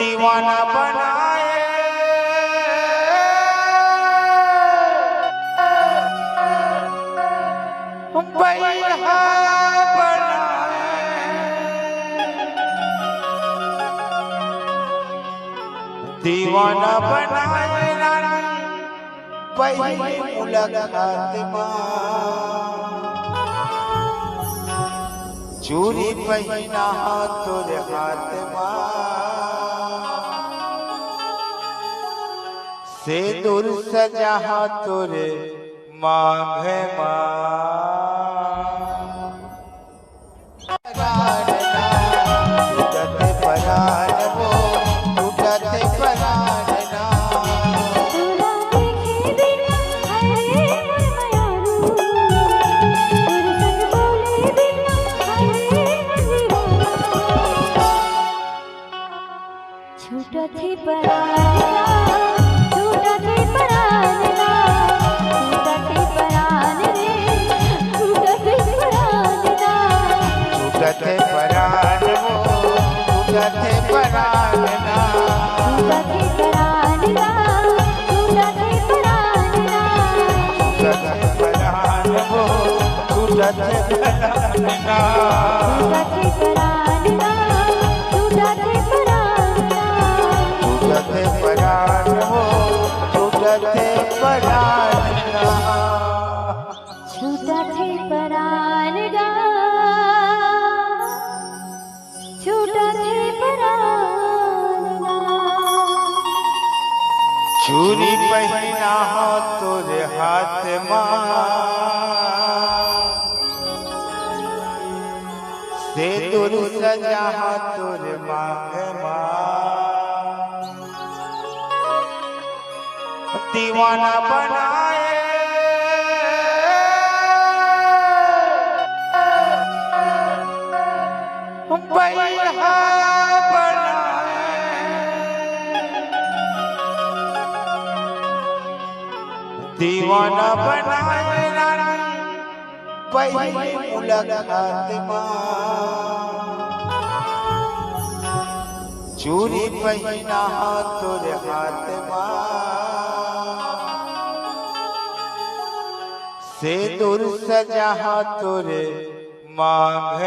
दीवाना बनाए बैहा बनाए दीवाना बनाए पहली मुलाकात चूड़ी पहना तोरे हाथ से दूर सजा तोरे मांग छूटा थे पराना छूटा थे पराना छूटा थे परान रे छूटा थे पराना छूटा थे परान वो छूटा थे पराना छूटा थे पराना छूटा थे पराना छूटा थे परान वो छूटा थे पराना छूटा थे पराना छूटा थे पराना छूटते परान हो छूटते परान छूटा थे परान गा छूटा थे परान गा चूड़ी पहना हो तोरे हाथ से दूर सजा तोरे मांग दीवाना बनाए बैहा बनाए दीवाना बनाए पहली मुलाकात चूड़ी पहना तोरे हाथ से दूर सजा तोरे मांग